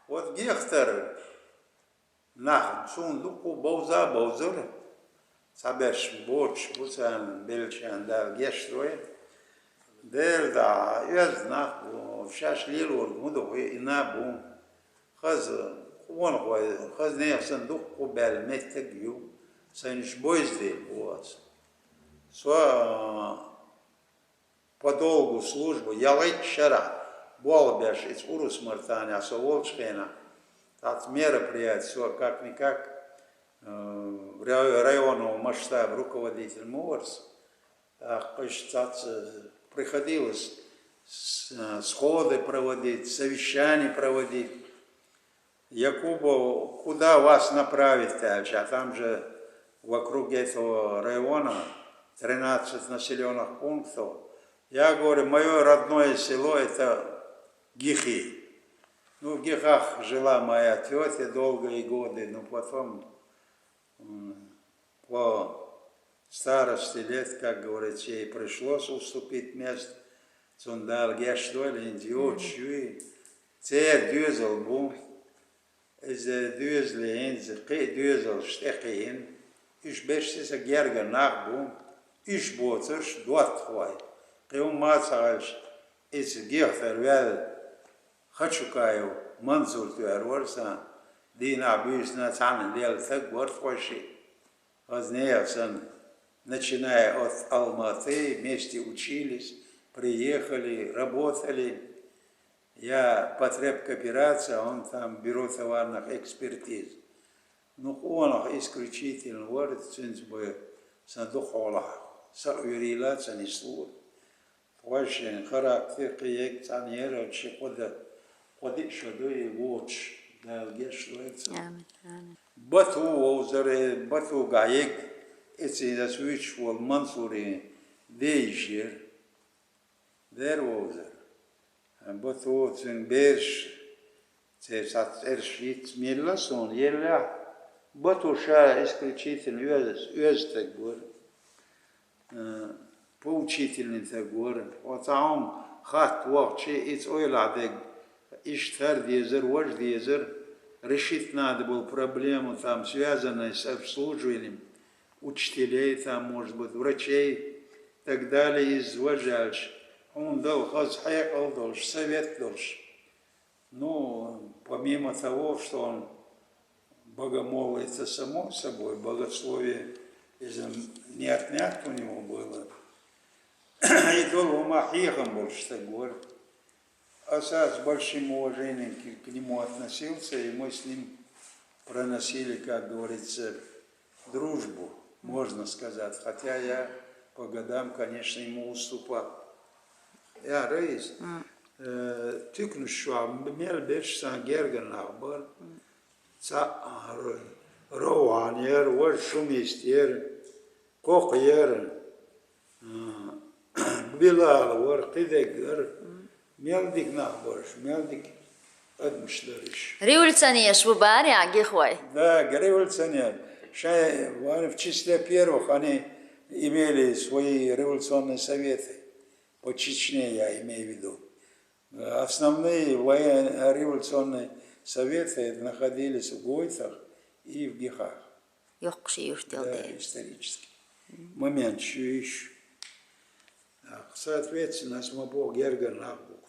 Вот гектар нах сундуку баузыр. Сабеш борч бусан белчан да гештроя. Дерда яз нах шаш лилор муду ина бу. Хаз вон хой хаз не сундуку бел метегю. Саниш бойзде вот. По долгу службу я вчера болбеш из урус мартаня соволчкена. От мероприятий все как-никак районного масштаба руководитель МОРС, приходилось сходы проводить, совещания проводить. Якубу, куда вас направить дальше? А там же вокруг этого района 13 населенных пунктов. Я говорю, мое родное село это Гихи. Ну, в Гихах жила моя тетя долгие годы, но потом по старости лет, как говорится, ей пришлось уступить место. Цундал гештолин диочуи, цер дюзел бум, из дюзлин, дюзел штехин, иш бешься герга нах бум, иш боцерш дуат хвай. Кем мацалш, из гехтер вел Хачукаев, Мансур Туэрворса, Дина Бюсна Цан Дел Тагвар Фоши. Вознеевсан, начиная от Алматы, вместе учились, приехали, работали. Я потреб кооперации, он там бюро товарных экспертиз. Ну, он исключительно говорит, цинцбы сандухола, сауирила цанислур. Очень характер, как цанера, чекода. Ходить щодо воч, дальгешлується. Бату озере, бату гаєк, це засвіч вол Мансурі дейшір, дер озер. Бату цин берш, це сат ершіт мілласон, єля. Бату ша исключительно özтек бур, поучительный так бур. Вот там хат вовче, it's ойладек. Иштар дезер, вож дезер, решить надо было проблему, там, связанную с обслуживанием учителей, там, может быть, врачей и так далее, извожаешь. Он дал хазхайкал, должен, совет должен. Ну, помимо того, что он богомолится само собой, богословие не отнять у него было. И долго махихом больше так говорит. А с большим уважением к нему относился, и мы с ним проносили, как говорится, дружбу, можно сказать. Хотя я по годам, конечно, ему уступал. Я рейс, тыкну шва, мел беш сан герген нахбар, роуанер, вот шумистер, кохер, билал, вот кидегер. Мелдик нахборш, мелдик адмышларыш. Революционер bu bari ya gehвай. Да, революционер. В числе первых они имели свои революционные советы. По Чечне я имею в виду. Основные революционные советы находились в Гойтах и в Гихах. Да, исторический момент еще. Соответственно, Смобо Гергер Нахбу.